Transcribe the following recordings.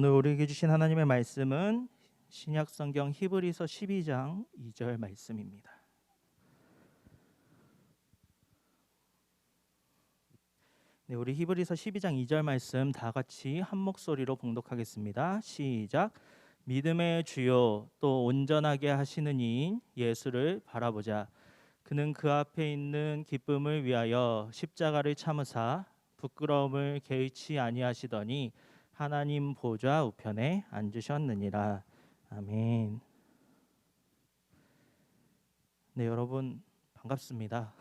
오늘 우리에게 주신 하나님의 말씀은 신약 성경 히브리서 12장 2절 말씀입니다. 네, 우리 히브리서 12장 2절 말씀 다 같이 한 목소리로 봉독하겠습니다. 시작. 믿음의 주요 또 온전하게 하시는 이인 예수를 바라보자. 그는 그 앞에 있는 기쁨을 위하여 십자가를 참으사 부끄러움을 개의치 아니하시더니 하나님 보좌 우편에 앉으셨느니라. 아멘. 네, 여러분 반갑습니다.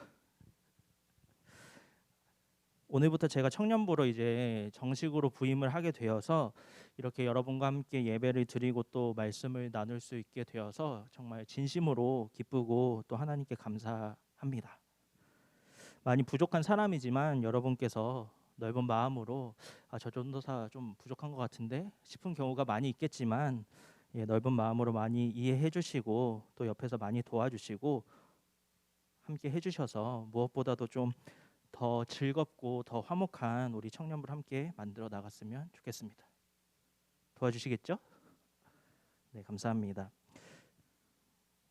오늘부터 제가 청년부로 이제 정식으로 부임을 하게 되어서 이렇게 여러분과 함께 예배를 드리고 또 말씀을 나눌 수 있게 되어서 정말 진심으로 기쁘고 또 하나님께 감사합니다. 많이 부족한 사람이지만 여러분께서 넓은 마음으로 저 전도사 좀 부족한 것 같은데 싶은 경우가 많이 있겠지만 넓은 마음으로 많이 이해해 주시고 또 옆에서 많이 도와주시고 함께 해주셔서 무엇보다도 좀 더 즐겁고 더 화목한 우리 청년부를 함께 만들어 나갔으면 좋겠습니다. 도와주시겠죠? 네, 감사합니다.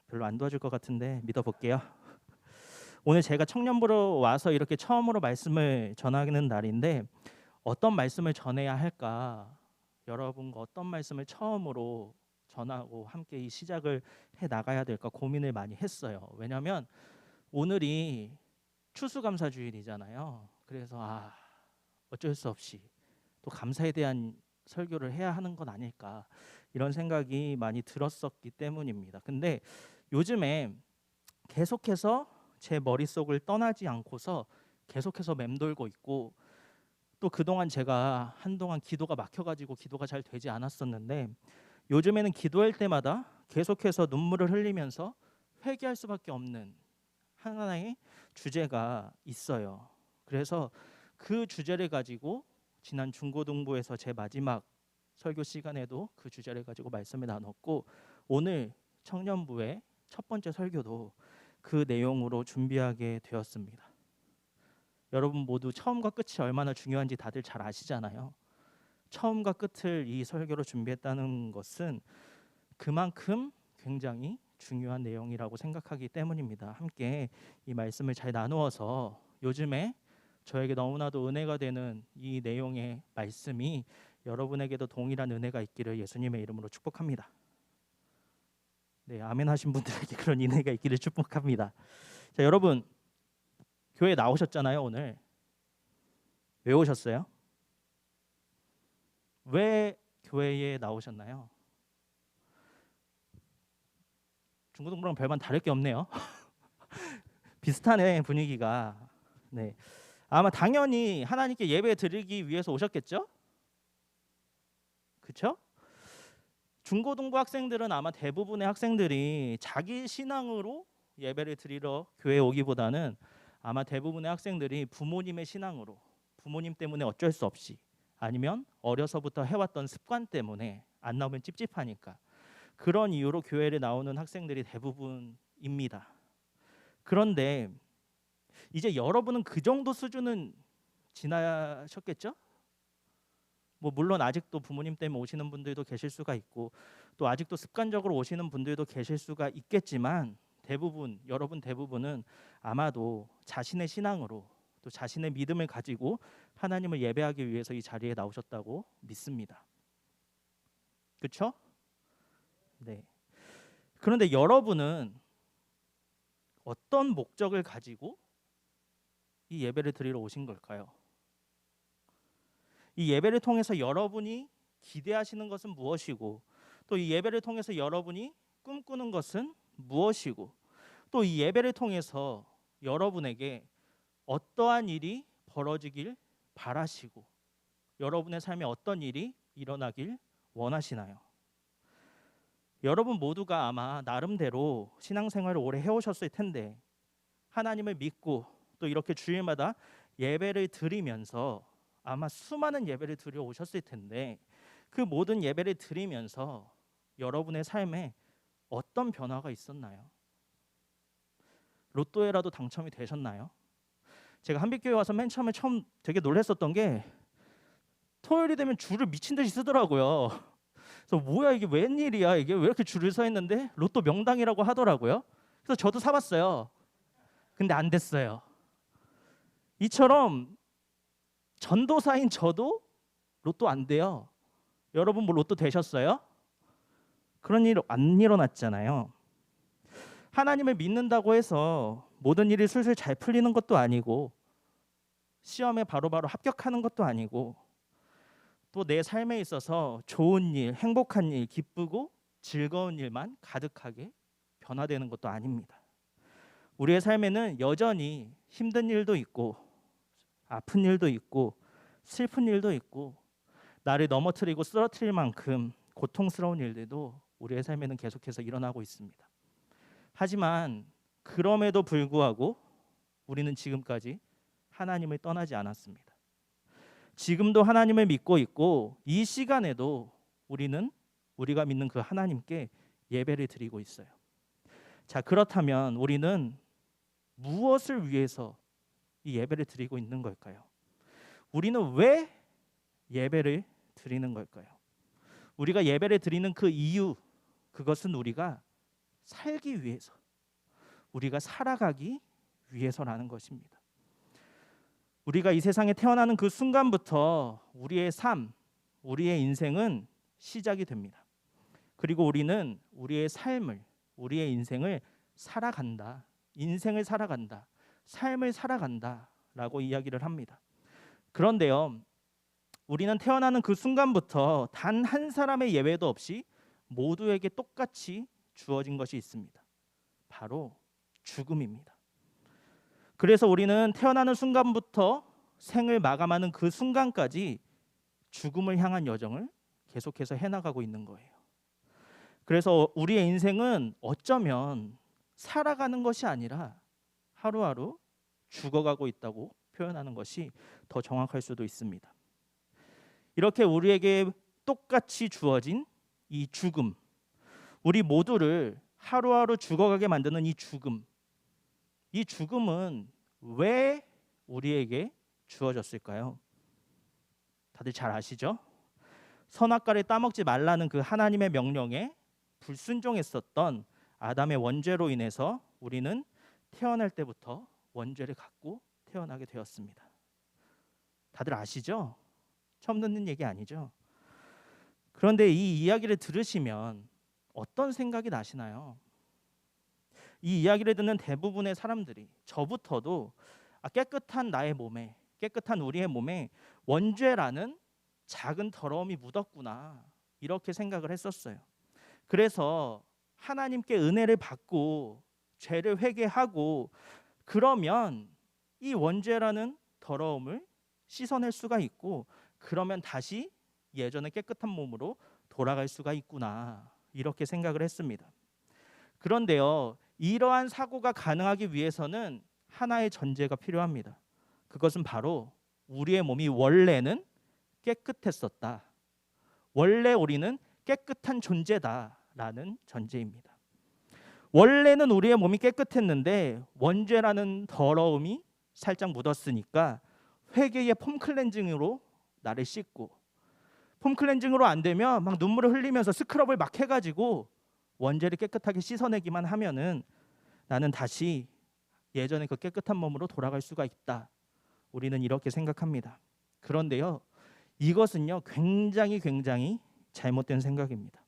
별로 안 도와줄 것 같은데 믿어볼게요. 오늘 제가 청년부로 와서 이렇게 처음으로 말씀을 전하는 날인데 어떤 말씀을 전해야 할까? 여러분과 어떤 말씀을 처음으로 전하고 함께 이 시작을 해 나가야 될까 고민을 많이 했어요. 왜냐하면 오늘이 추수감사주일이잖아요. 그래서 어쩔 수 없이 또 감사에 대한 설교를 해야 하는 건 아닐까 이런 생각이 많이 들었었기 때문입니다. 근데 요즘에 계속해서 제 머릿속을 떠나지 않고서 계속해서 맴돌고 있고 또 그동안 제가 한동안 기도가 막혀가지고 기도가 잘 되지 않았었는데 요즘에는 기도할 때마다 계속해서 눈물을 흘리면서 회개할 수밖에 없는 하나의 주제가 있어요. 그래서 그 주제를 가지고 지난 중고등부에서 제 마지막 설교 시간에도 그 주제를 가지고 말씀을 나눴고 오늘 청년부의 첫 번째 설교도 그 내용으로 준비하게 되었습니다. 여러분 모두 처음과 끝이 얼마나 중요한지 다들 잘 아시잖아요. 처음과 끝을 이 설교로 준비했다는 것은 그만큼 굉장히 중요한 내용이라고 생각하기 때문입니다. 함께 이 말씀을 잘 나누어서 요즘에 저에게 너무나도 은혜가 되는 이 내용의 말씀이 여러분에게도 동일한 은혜가 있기를 예수님의 이름으로 축복합니다. 네, 아멘 하신 분들에게 그런 은혜가 있기를 축복합니다. 자, 여러분 교회 나오셨잖아요. 오늘 왜 오셨어요? 왜 교회에 나오셨나요? 중고등부랑 별반 다를 게 없네요. 비슷하네 분위기가. 네, 아마 당연히 하나님께 예배 드리기 위해서 오셨겠죠? 그렇죠? 중고등부 학생들은 아마 대부분의 학생들이 자기 신앙으로 예배를 드리러 교회에 오기보다는 아마 대부분의 학생들이 부모님의 신앙으로 부모님 때문에 어쩔 수 없이 아니면 어려서부터 해왔던 습관 때문에 안 나오면 찝찝하니까 그런 이유로 교회를 나오는 학생들이 대부분입니다. 그런데 이제 여러분은 그 정도 수준은 지나셨겠죠? 뭐 물론 아직도 부모님 때문에 오시는 분들도 계실 수가 있고 또 아직도 습관적으로 오시는 분들도 계실 수가 있겠지만 대부분 여러분 대부분은 아마도 자신의 신앙으로 또 자신의 믿음을 가지고 하나님을 예배하기 위해서 이 자리에 나오셨다고 믿습니다. 그렇죠? 네. 그런데 여러분은 어떤 목적을 가지고 이 예배를 드리러 오신 걸까요? 이 예배를 통해서 여러분이 기대하시는 것은 무엇이고 또 이 예배를 통해서 여러분이 꿈꾸는 것은 무엇이고 또 이 예배를 통해서 여러분에게 어떠한 일이 벌어지길 바라시고 여러분의 삶에 어떤 일이 일어나길 원하시나요? 여러분 모두가 아마 나름대로 신앙생활을 오래 해오셨을 텐데 하나님을 믿고 또 이렇게 주일마다 예배를 드리면서 아마 수많은 예배를 드려 오셨을 텐데 그 모든 예배를 드리면서 여러분의 삶에 어떤 변화가 있었나요? 로또에라도 당첨이 되셨나요? 제가 한빛교회 와서 맨 처음 되게 놀랐었던 게 토요일이 되면 줄을 미친 듯이 쓰더라고요. 그래서 뭐야 이게 웬일이야, 이게 왜 이렇게 줄을 서 있는데 로또 명당이라고 하더라고요. 그래서 저도 사봤어요. 근데 안 됐어요. 이처럼 전도사인 저도 로또 안 돼요. 여러분 뭐 로또 되셨어요? 그런 일 안 일어났잖아요. 하나님을 믿는다고 해서 모든 일이 술술 잘 풀리는 것도 아니고 시험에 바로바로 합격하는 것도 아니고 또 내 삶에 있어서 좋은 일, 행복한 일, 기쁘고 즐거운 일만 가득하게 변화되는 것도 아닙니다. 우리의 삶에는 여전히 힘든 일도 있고 아픈 일도 있고 슬픈 일도 있고 나를 넘어뜨리고 쓰러뜨릴 만큼 고통스러운 일들도 우리의 삶에는 계속해서 일어나고 있습니다. 하지만 그럼에도 불구하고 우리는 지금까지 하나님을 떠나지 않았습니다. 지금도 하나님을 믿고 있고 이 시간에도 우리는 우리가 믿는 그 하나님께 예배를 드리고 있어요. 자, 그렇다면 우리는 무엇을 위해서 이 예배를 드리고 있는 걸까요? 우리는 왜 예배를 드리는 걸까요? 우리가 예배를 드리는 그 이유, 그것은 우리가 살기 위해서, 우리가 살아가기 위해서라는 것입니다. 우리가 이 세상에 태어나는 그 순간부터 우리의 삶, 우리의 인생은 시작이 됩니다. 그리고 우리는 우리의 삶을, 우리의 인생을 살아간다, 인생을 살아간다, 삶을 살아간다라고 이야기를 합니다. 그런데요, 우리는 태어나는 그 순간부터 단 한 사람의 예외도 없이 모두에게 똑같이 주어진 것이 있습니다. 바로 죽음입니다. 그래서 우리는 태어나는 순간부터 생을 마감하는 그 순간까지 죽음을 향한 여정을 계속해서 해나가고 있는 거예요. 그래서 우리의 인생은 어쩌면 살아가는 것이 아니라 하루하루 죽어가고 있다고 표현하는 것이 더 정확할 수도 있습니다. 이렇게 우리에게 똑같이 주어진 이 죽음, 우리 모두를 하루하루 죽어가게 만드는 이 죽음은 왜 우리에게 주어졌을까요? 다들 잘 아시죠? 선악과를 따먹지 말라는 그 하나님의 명령에 불순종했었던 아담의 원죄로 인해서 우리는 태어날 때부터 원죄를 갖고 태어나게 되었습니다. 다들 아시죠? 처음 듣는 얘기 아니죠? 그런데 이 이야기를 들으시면 어떤 생각이 나시나요? 이 이야기를 듣는 대부분의 사람들이, 저부터도 깨끗한 나의 몸에, 깨끗한 우리의 몸에 원죄라는 작은 더러움이 묻었구나, 이렇게 생각을 했었어요. 그래서 하나님께 은혜를 받고 죄를 회개하고 그러면 이 원죄라는 더러움을 씻어낼 수가 있고 그러면 다시 예전의 깨끗한 몸으로 돌아갈 수가 있구나, 이렇게 생각을 했습니다. 그런데요, 이러한 사고가 가능하기 위해서는 하나의 전제가 필요합니다. 그것은 바로 우리의 몸이 원래는 깨끗했었다, 원래 우리는 깨끗한 존재다라는 전제입니다. 원래는 우리의 몸이 깨끗했는데 원죄라는 더러움이 살짝 묻었으니까 회개의 폼 클렌징으로 나를 씻고, 폼 클렌징으로 안 되면 막 눈물을 흘리면서 스크럽을 막 해가지고 원죄를 깨끗하게 씻어내기만 하면은 나는 다시 예전의 그 깨끗한 몸으로 돌아갈 수가 있다, 우리는 이렇게 생각합니다. 그런데요, 이것은요 굉장히 잘못된 생각입니다.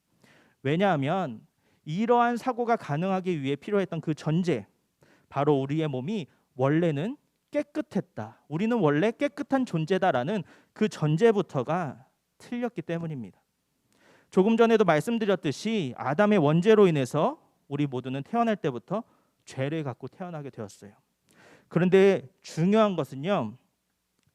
왜냐하면 이러한 사고가 가능하기 위해 필요했던 그 전제, 바로 우리의 몸이 원래는 깨끗했다, 우리는 원래 깨끗한 존재다라는 그 전제부터가 틀렸기 때문입니다. 조금 전에도 말씀드렸듯이 아담의 원죄로 인해서 우리 모두는 태어날 때부터 죄를 갖고 태어나게 되었어요. 그런데 중요한 것은요,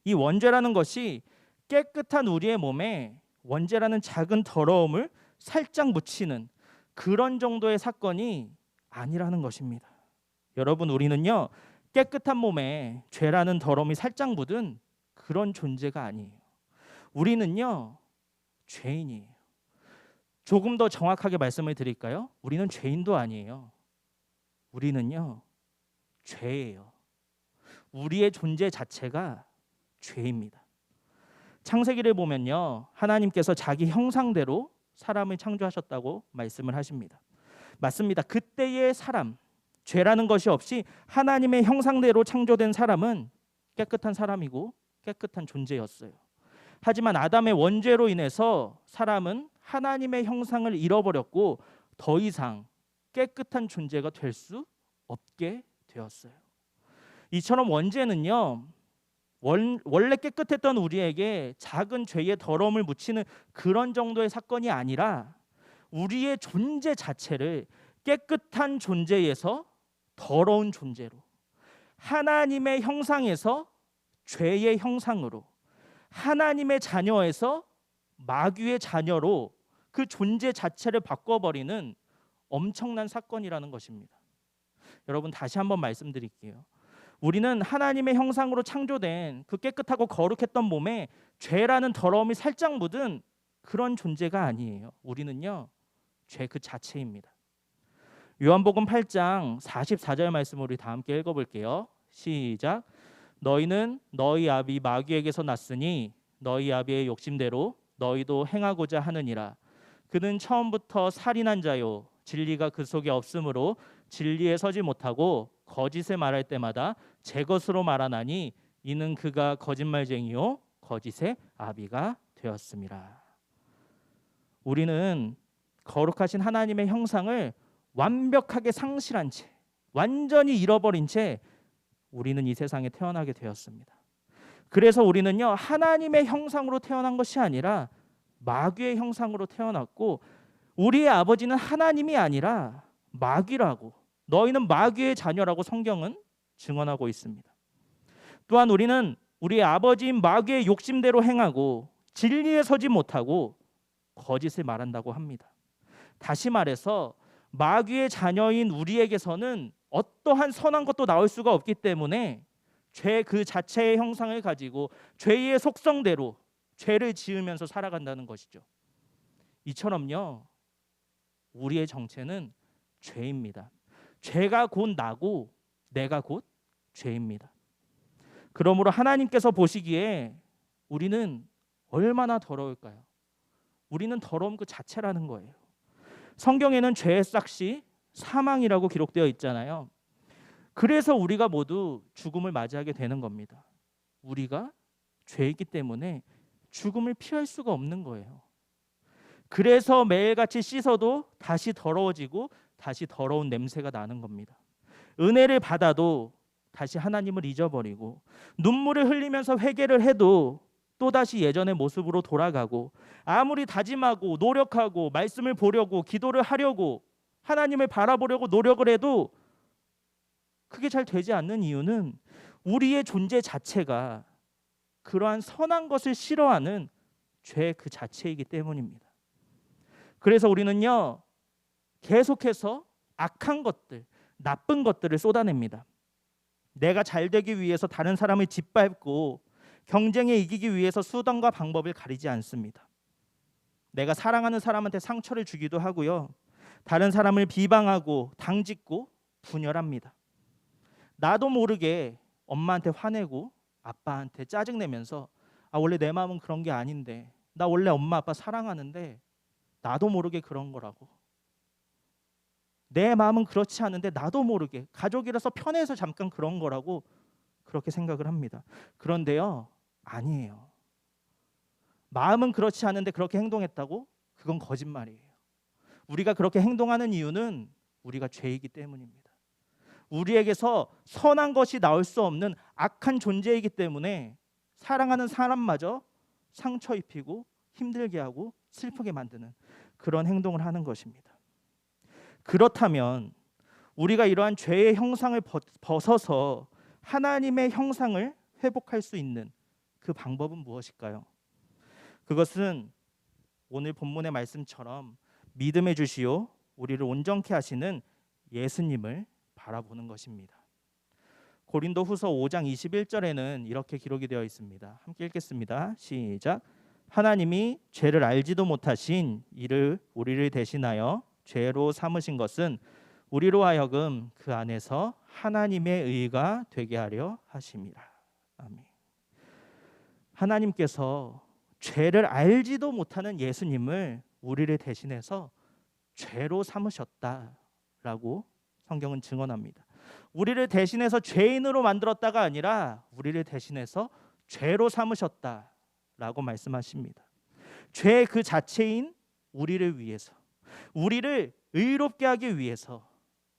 이 원죄라는 것이 깨끗한 우리의 몸에 원죄라는 작은 더러움을 살짝 묻히는 그런 정도의 사건이 아니라는 것입니다. 여러분, 우리는요 깨끗한 몸에 죄라는 더러움이 살짝 묻은 그런 존재가 아니에요. 우리는요 죄인이에요. 조금 더 정확하게 말씀을 드릴까요? 우리는 죄인도 아니에요. 우리는요 죄예요. 우리의 존재 자체가 죄입니다. 창세기를 보면요, 하나님께서 자기 형상대로 사람을 창조하셨다고 말씀을 하십니다. 맞습니다. 그때의 사람, 죄라는 것이 없이 하나님의 형상대로 창조된 사람은 깨끗한 사람이고 깨끗한 존재였어요. 하지만 아담의 원죄로 인해서 사람은 하나님의 형상을 잃어버렸고 더 이상 깨끗한 존재가 될 수 없게 되었어요. 이처럼 원죄는요, 원래 깨끗했던 우리에게 작은 죄의 더러움을 묻히는 그런 정도의 사건이 아니라 우리의 존재 자체를 깨끗한 존재에서 더러운 존재로, 하나님의 형상에서 죄의 형상으로, 하나님의 자녀에서 마귀의 자녀로 그 존재 자체를 바꿔버리는 엄청난 사건이라는 것입니다. 여러분, 다시 한번 말씀드릴게요. 우리는 하나님의 형상으로 창조된 그 깨끗하고 거룩했던 몸에 죄라는 더러움이 살짝 묻은 그런 존재가 아니에요. 우리는요, 죄 그 자체입니다. 요한복음 8장 44절 말씀을 우리 다 함께 읽어볼게요. 시작. 너희는 너희 아비 마귀에게서 났으니 너희 아비의 욕심대로 너희도 행하고자 하느니라. 그는 처음부터 살인한 자요, 진리가 그 속에 없으므로 진리에 서지 못하고 거짓을 말할 때마다 제 것으로 말하나니 이는 그가 거짓말쟁이요 거짓의 아비가 되었습니다. 우리는 거룩하신 하나님의 형상을 완벽하게 상실한 채, 완전히 잃어버린 채 우리는 이 세상에 태어나게 되었습니다. 그래서 우리는요, 하나님의 형상으로 태어난 것이 아니라 마귀의 형상으로 태어났고, 우리의 아버지는 하나님이 아니라 마귀라고, 너희는 마귀의 자녀라고 성경은 증언하고 있습니다. 또한 우리는 우리의 아버지인 마귀의 욕심대로 행하고 진리에 서지 못하고 거짓을 말한다고 합니다. 다시 말해서 마귀의 자녀인 우리에게서는 어떠한 선한 것도 나올 수가 없기 때문에 죄 그 자체의 형상을 가지고 죄의 속성대로 죄를 지으면서 살아간다는 것이죠. 이처럼요, 우리의 정체는 죄입니다. 죄가 곧 나고 내가 곧 죄입니다. 그러므로 하나님께서 보시기에 우리는 얼마나 더러울까요? 우리는 더러움 그 자체라는 거예요. 성경에는 죄의 싹시 사망이라고 기록되어 있잖아요. 그래서 우리가 모두 죽음을 맞이하게 되는 겁니다. 우리가 죄이기 때문에 죽음을 피할 수가 없는 거예요. 그래서 매일같이 씻어도 다시 더러워지고 다시 더러운 냄새가 나는 겁니다. 은혜를 받아도 다시 하나님을 잊어버리고, 눈물을 흘리면서 회개를 해도 또다시 예전의 모습으로 돌아가고, 아무리 다짐하고 노력하고 말씀을 보려고 기도를 하려고 하나님을 바라보려고 노력을 해도 그게 잘 되지 않는 이유는 우리의 존재 자체가 그러한 선한 것을 싫어하는 죄 그 자체이기 때문입니다. 그래서 우리는요, 계속해서 악한 것들, 나쁜 것들을 쏟아냅니다. 내가 잘 되기 위해서 다른 사람을 짓밟고 경쟁에 이기기 위해서 수단과 방법을 가리지 않습니다. 내가 사랑하는 사람한테 상처를 주기도 하고요, 다른 사람을 비방하고 당짓고 분열합니다. 나도 모르게 엄마한테 화내고 아빠한테 짜증내면서 원래 내 마음은 그런 게 아닌데, 나 원래 엄마 아빠 사랑하는데 나도 모르게 그런 거라고, 내 마음은 그렇지 않은데 나도 모르게 가족이라서 편해서 잠깐 그런 거라고 그렇게 생각을 합니다. 그런데요, 아니에요. 마음은 그렇지 않은데 그렇게 행동했다고? 그건 거짓말이에요. 우리가 그렇게 행동하는 이유는 우리가 죄이기 때문입니다. 우리에게서 선한 것이 나올 수 없는 악한 존재이기 때문에 사랑하는 사람마저 상처 입히고 힘들게 하고 슬프게 만드는 그런 행동을 하는 것입니다. 그렇다면 우리가 이러한 죄의 형상을 벗어서 하나님의 형상을 회복할 수 있는 그 방법은 무엇일까요? 그것은 오늘 본문의 말씀처럼 믿음의 주시오 우리를 온전케 하시는 예수님을 바라보는 것입니다. 고린도후서 5장 21절에는 이렇게 기록이 되어 있습니다. 함께 읽겠습니다. 시작. 하나님이 죄를 알지도 못하신 이를 우리를 대신하여 죄로 삼으신 것은 우리로 하여금 그 안에서 하나님의 의가 되게 하려 하심이라. 아멘. 하나님께서 죄를 알지도 못하는 예수님을 우리를 대신해서 죄로 삼으셨다라고 성경은 증언합니다. 우리를 대신해서 죄인으로 만들었다가 아니라 우리를 대신해서 죄로 삼으셨다라고 말씀하십니다. 죄 그 자체인 우리를 위해서, 우리를 의롭게 하기 위해서,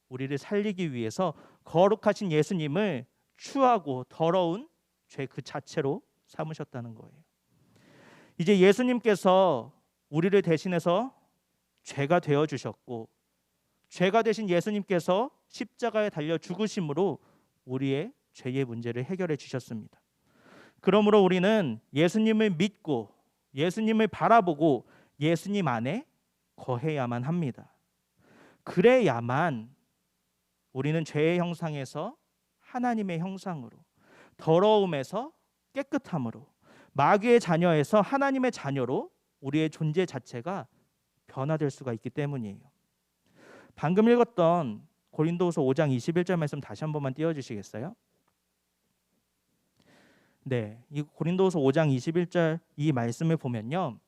우리를 살리기 위해서 거룩하신 예수님을 추하고 더러운 죄 그 자체로 삼으셨다는 거예요. 이제 예수님께서 우리를 대신해서 죄가 되어 주셨고, 죄가 되신 예수님께서 십자가에 달려 죽으심으로 우리의 죄의 문제를 해결해 주셨습니다. 그러므로 우리는 예수님을 믿고 예수님을 바라보고 예수님 안에 거해야만 합니다. 그래야만 우리는 죄의 형상에서 하나님의 형상으로, 더러움에서 깨끗함으로, 마귀의 자녀에서 하나님의 자녀로 우리의 존재 자체가 변화될 수가 있기 때문이에요. 방금 읽었던 고린도후서 5장 21절 말씀 다시 한 번만 띄워주시겠어요? 네, 이 고린도후서 5장 21절 이 말씀을 보면요,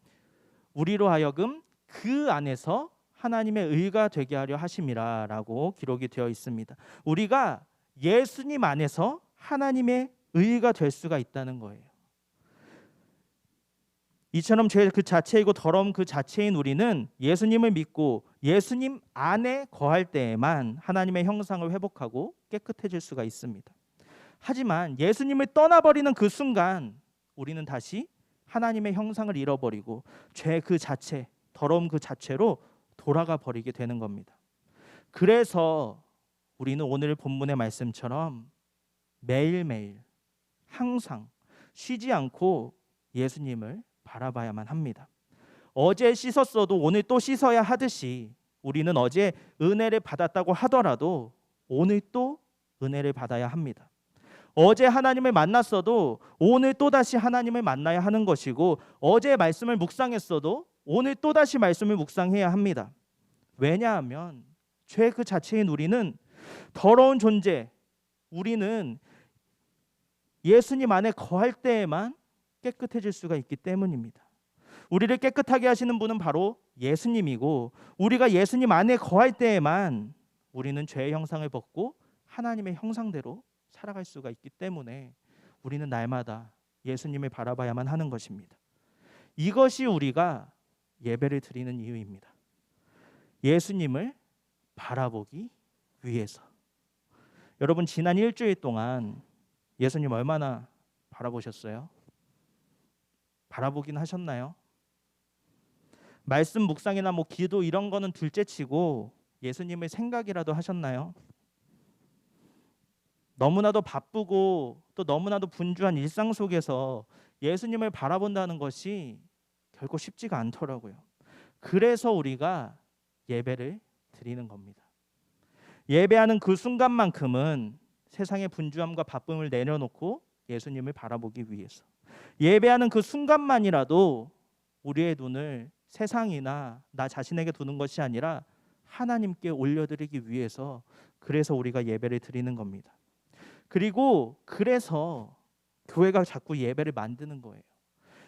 우리로 하여금 그 안에서 하나님의 의가 되게 하려 하심이라 라고 기록이 되어 있습니다. 우리가 예수님 안에서 하나님의 의가 될 수가 있다는 거예요. 이처럼 죄 그 자체이고 더러움 그 자체인 우리는 예수님을 믿고 예수님 안에 거할 때에만 하나님의 형상을 회복하고 깨끗해질 수가 있습니다. 하지만 예수님을 떠나버리는 그 순간 우리는 다시 하나님의 형상을 잃어버리고 죄 그 자체, 더러움 그 자체로 돌아가 버리게 되는 겁니다. 그래서 우리는 오늘 본문의 말씀처럼 매일매일 항상 쉬지 않고 예수님을 바라봐야만 합니다. 어제 씻었어도 오늘 또 씻어야 하듯이 우리는 어제 은혜를 받았다고 하더라도 오늘 또 은혜를 받아야 합니다. 어제 하나님을 만났어도 오늘 또다시 하나님을 만나야 하는 것이고, 어제 말씀을 묵상했어도 오늘 또다시 말씀을 묵상해야 합니다. 왜냐하면 죄 그 자체인 우리는 더러운 존재, 우리는 예수님 안에 거할 때에만 깨끗해질 수가 있기 때문입니다. 우리를 깨끗하게 하시는 분은 바로 예수님이고, 우리가 예수님 안에 거할 때에만 우리는 죄의 형상을 벗고 하나님의 형상대로 살아갈 수가 있기 때문에 우리는 날마다 예수님을 바라봐야만 하는 것입니다. 이것이 우리가 예배를 드리는 이유입니다. 예수님을 바라보기 위해서. 여러분, 지난 일주일 동안 예수님 얼마나 바라보셨어요? 바라보긴 하셨나요? 말씀 묵상이나 기도 이런 거는 둘째치고 예수님을 생각이라도 하셨나요? 너무나도 바쁘고 또 너무나도 분주한 일상 속에서 예수님을 바라본다는 것이 결코 쉽지가 않더라고요. 그래서 우리가 예배를 드리는 겁니다. 예배하는 그 순간만큼은 세상의 분주함과 바쁨을 내려놓고 예수님을 바라보기 위해서, 예배하는 그 순간만이라도 우리의 눈을 세상이나 나 자신에게 두는 것이 아니라 하나님께 올려드리기 위해서, 그래서 우리가 예배를 드리는 겁니다. 그래서 교회가 자꾸 예배를 만드는 거예요.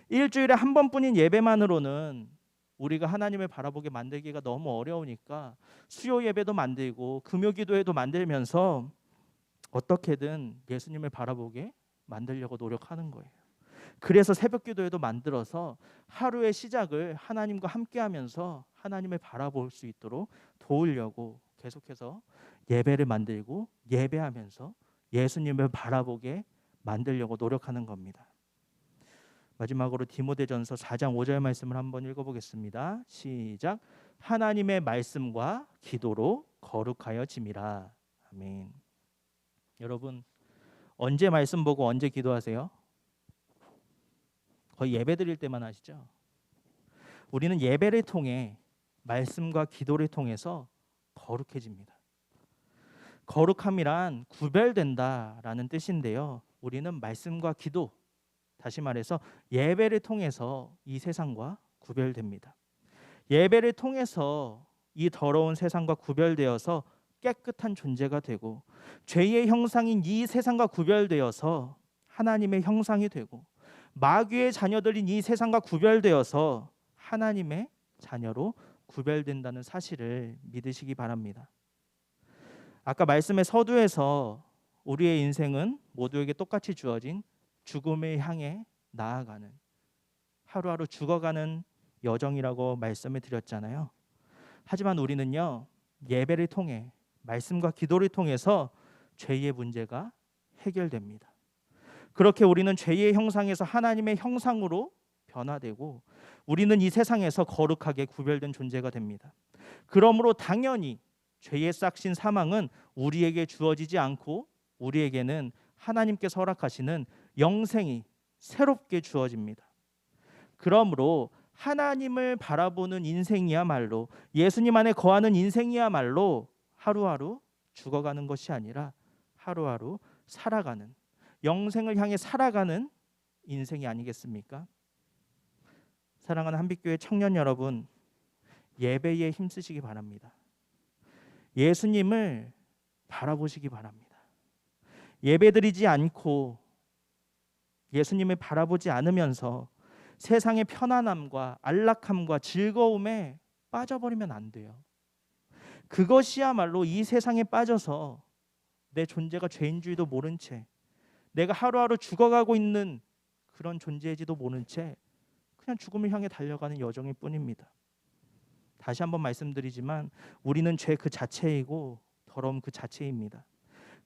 일주일에 한 번뿐인 예배만으로는 우리가 하나님을 바라보게 만들기가 너무 어려우니까 수요 예배도 만들고 금요 기도회도 만들면서 어떻게든 예수님을 바라보게 만들려고 노력하는 거예요. 그래서 새벽 기도회도 만들어서 하루의 시작을 하나님과 함께하면서 하나님을 바라볼 수 있도록 도우려고 계속해서 예배를 만들고 예배하면서 예수님을 바라보게 만들려고 노력하는 겁니다. 마지막으로 디모데전서 4장 5절 말씀을 한번 읽어보겠습니다. 시작. 하나님의 말씀과 기도로 거룩하여짐이라. 아멘. 여러분, 언제 말씀 보고 언제 기도하세요? 거의 예배 드릴 때만 하시죠? 우리는 예배를 통해 말씀과 기도를 통해서 거룩해집니다. 거룩함이란 구별된다라는 뜻인데요, 우리는 말씀과 기도, 다시 말해서 예배를 통해서 이 세상과 구별됩니다. 예배를 통해서 이 더러운 세상과 구별되어서 깨끗한 존재가 되고, 죄의 형상인 이 세상과 구별되어서 하나님의 형상이 되고, 마귀의 자녀들인 이 세상과 구별되어서 하나님의 자녀로 구별된다는 사실을 믿으시기 바랍니다. 아까 말씀의 서두에서 우리의 인생은 모두에게 똑같이 주어진 죽음을 향해 나아가는, 하루하루 죽어가는 여정이라고 말씀을 드렸잖아요. 하지만 우리는요, 예배를 통해, 말씀과 기도를 통해서 죄의 문제가 해결됩니다. 그렇게 우리는 죄의 형상에서 하나님의 형상으로 변화되고 우리는 이 세상에서 거룩하게 구별된 존재가 됩니다. 그러므로 당연히 죄의 싹신 사망은 우리에게 주어지지 않고 우리에게는 하나님께서 허락하시는 영생이 새롭게 주어집니다. 그러므로 하나님을 바라보는 인생이야말로, 예수님 안에 거하는 인생이야말로 하루하루 죽어가는 것이 아니라 하루하루 살아가는, 영생을 향해 살아가는 인생이 아니겠습니까? 사랑하는 한빛교회 청년 여러분, 예배에 힘쓰시기 바랍니다. 예수님을 바라보시기 바랍니다. 예배드리지 않고 예수님을 바라보지 않으면서 세상의 편안함과 안락함과 즐거움에 빠져버리면 안 돼요. 그것이야말로 이 세상에 빠져서 내 존재가 죄인 줄도 모른 채, 내가 하루하루 죽어가고 있는 그런 존재인지도 모른 채 그냥 죽음을 향해 달려가는 여정일 뿐입니다. 다시 한번 말씀드리지만 우리는 죄 그 자체이고 더러움 그 자체입니다.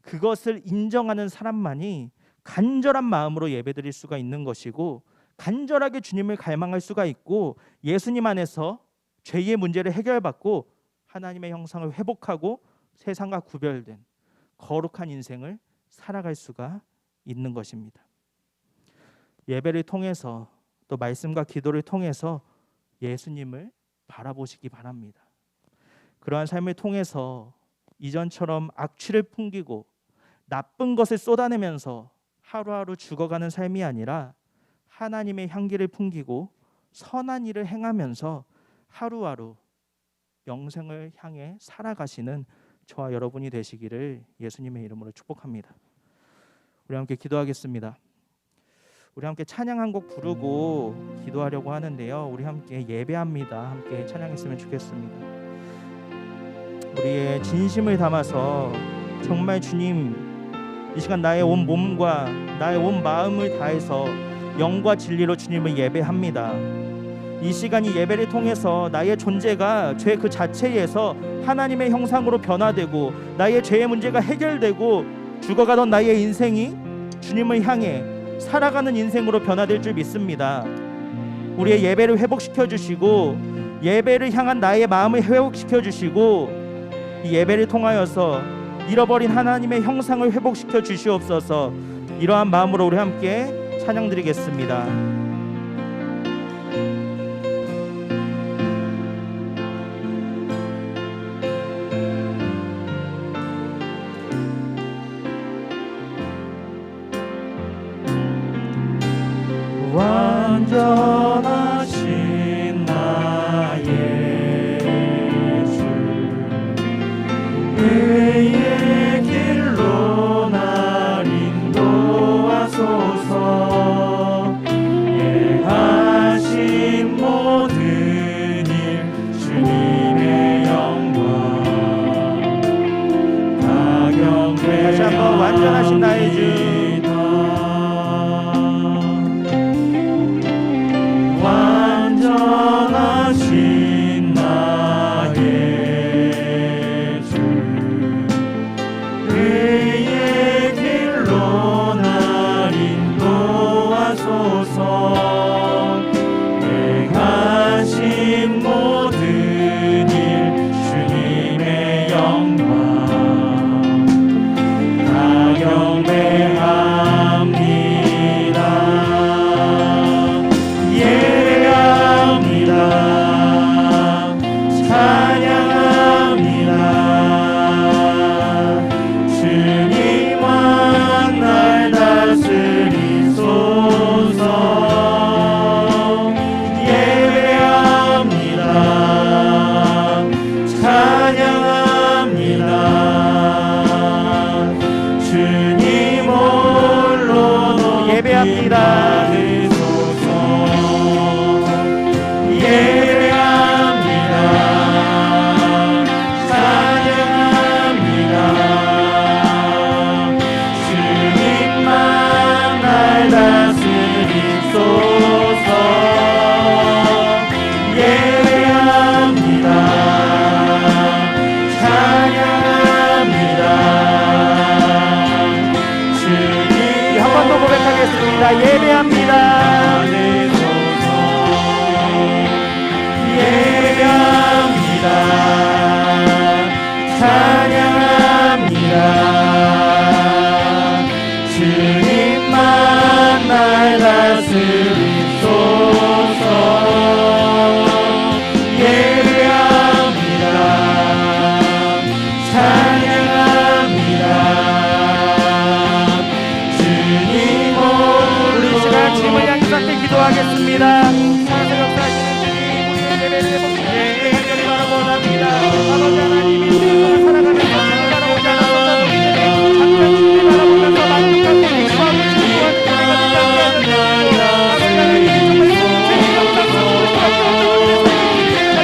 그것을 인정하는 사람만이 간절한 마음으로 예배드릴 수가 있는 것이고, 간절하게 주님을 갈망할 수가 있고, 예수님 안에서 죄의 문제를 해결받고 하나님의 형상을 회복하고 세상과 구별된 거룩한 인생을 살아갈 수가 있는 것입니다. 예배를 통해서 또 말씀과 기도를 통해서 예수님을 바라보시기 바랍니다. 그러한 삶을 통해서 이전처럼 악취를 풍기고 나쁜 것을 쏟아내면서 하루하루 죽어가는 삶이 아니라 하나님의 향기를 풍기고 선한 일을 행하면서 하루하루 영생을 향해 살아가시는 저와 여러분이 되시기를 예수님의 이름으로 축복합니다. 우리 함께 기도하겠습니다. 우리 함께 찬양 한 곡 부르고 기도하려고 하는데요, 우리 함께 예배합니다. 함께 찬양했으면 좋겠습니다. 우리의 진심을 담아서 정말 주님, 이 시간 나의 온 몸과 나의 온 마음을 다해서 영과 진리로 주님을 예배합니다. 이 시간이 예배를 통해서 나의 존재가 죄 그 자체에서 하나님의 형상으로 변화되고 나의 죄의 문제가 해결되고 죽어가던 나의 인생이 주님을 향해 살아가는 인생으로 변화될 줄 믿습니다. 우리의 예배를 회복시켜 주시고 예배를 향한 나의 마음을 회복시켜 주시고 이 예배를 통하여서 잃어버린 하나님의 형상을 회복시켜 주시옵소서. 이러한 마음으로 우리 함께 찬양 드리겠습니다. 완전하신 나의 주, 의의 길로 날 인도하소서. 기도하겠습니다. 살아서 역사하시는 주님, 우리의 예배를 회복시키시길 간절히 바라고 원합니다. 아버지 하나님, 이 세상을 살아가면서 주님 바라보지 않았었던 우리들이 잠깐 주님 바라보면서 만족하고 기뻐하고 즐거워하는 예배가 되지 않게 하여주시고, 아버지 하나님, 정말 주님 영광 속으로 수밖에 없는 우리의 삶을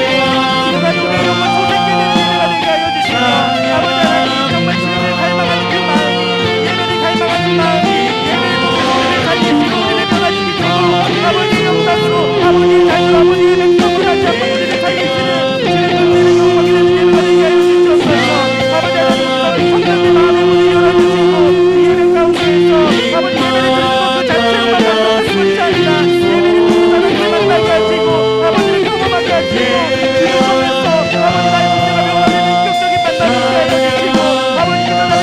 기도가 우리의 영혼 소생케 되는 예배가 되게 하여 주시고, 아버지 하나님, 정말 주님을 갈망하는 그 마음이, 예배를 갈망하는 마음이 예배를 통해서 우리의 삶이 새로움을 변화시키고, 아버지 영광으로 아버지의 자녀, 아버지의 백성으로 다시 한번 우리의 삶이 주님의 은혜를 경험하게 되는 예배가 되게 하여 주시옵소서. 아버지 하나님, 성령의 마음의 문을 열어주시고 이 예배 가운데에서 아버지 예배를 드리는 것 그 자체로만 만족하는 것이 아니라 예배를 드리는 사람들을 만나게 하시고 아버지를 경험하게 하시고 주님 속에서 아버지 나의 문제가 변화되는 인격적인 만남이 있게 하여 주시고 아버지께서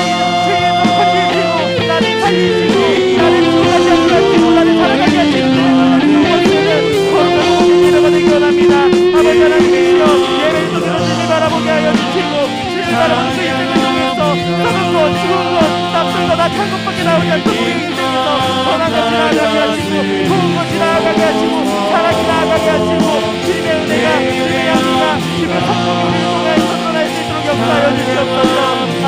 나를 세계에서 건지시고 나를 살리시고 나를 죽어가지 않게 하시고 나를 살아가게 하시고 나를 구원하시는 거룩한 모든 예배가 되기 원합니다. 아버지 하나님이시여 예배를 또 들어주니 바라보게 하여 주시고 주님을 바라보는 그 인생을 통해서 썩은 것 죽은 것 나쁜 것 악한 것밖에 나오지 않고 우리 인생에서 선한 것이 나아가게 하시고 좋은 것이 나아가게 하시고 사랑이 나아가게 하시고 주님의 은혜가 주님의 양리가 주님의 성공이 우리를 통하여 선전할 수 있도록 역사하여 주시옵소서.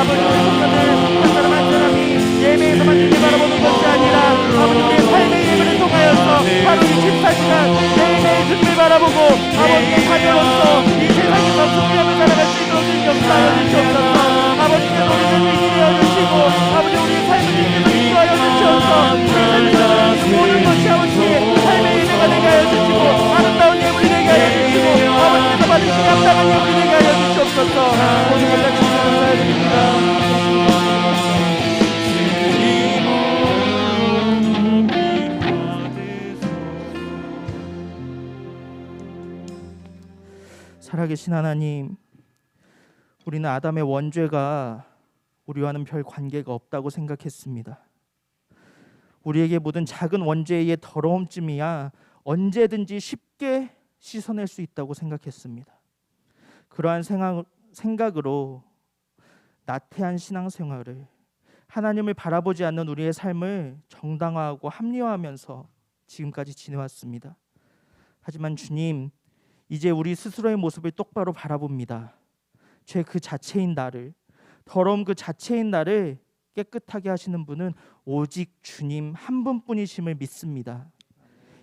아버지 우리 성도들 한 사람 한 사람이 예배에서만 주님 바라보는 것이 아니라 아버지 우리의 삶의 예배를 통하여서 하루 24시간 매일매일 주님을 바라보고 아버지의 자녀로서 이 세상에서 승리하며 살아갈 수 있도록 주님 역사하여 주시옵소서. 아버지께서 우리를 인도하여 주시고 아버지 우리의 삶을 주님께서 인도하여 주시옵소서. 우리의 삶에서 드리는 모든 것이 아버지의 삶의 예배가 되게 하여 주시고 아름다운 예물이 되게 하여 주시고 아버지께서 받으시기 합당한 예물이 되게 하여 주시옵소서. 모든 것을 주님 감사드립니다. 살아계신 하나님, 우리는 아담의 원죄가 우리와는 별 관계가 없다고 생각했습니다. 우리에게 묻은 작은 원죄의 더러움쯤이야 언제든지 쉽게 씻어낼 수 있다고 생각했습니다. 그러한 생각으로 나태한 신앙생활을 하나님을 바라보지 않는 우리의 삶을 정당화하고 합리화하면서 지금까지 지내왔습니다. 하지만 주님, 이제 우리 스스로의 모습을 똑바로 바라봅니다. 죄 그 자체인 나를, 더러움 그 자체인 나를 깨끗하게 하시는 분은 오직 주님 한 분뿐이심을 믿습니다.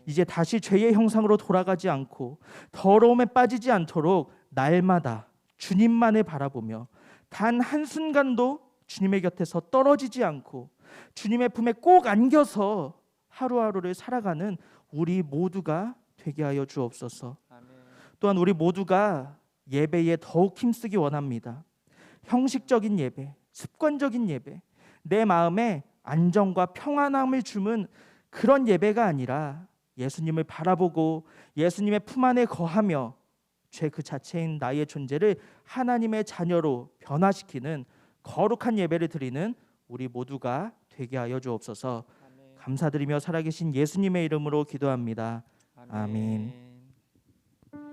이제 다시 죄의 형상으로 돌아가지 않고 더러움에 빠지지 않도록 날마다 주님만을 바라보며 단 한순간도 주님의 곁에서 떨어지지 않고 주님의 품에 꼭 안겨서 하루하루를 살아가는 우리 모두가 되게 하여 주옵소서. 또한 우리 모두가 예배에 더욱 힘쓰기 원합니다. 형식적인 예배, 습관적인 예배, 내 마음에 안정과 평안함을 주는 그런 예배가 아니라 예수님을 바라보고 예수님의 품 안에 거하며 죄 그 자체인 나의 존재를 하나님의 자녀로 변화시키는 거룩한 예배를 드리는 우리 모두가 되게 하여 주옵소서. 감사드리며 살아계신 예수님의 이름으로 기도합니다. 아멘.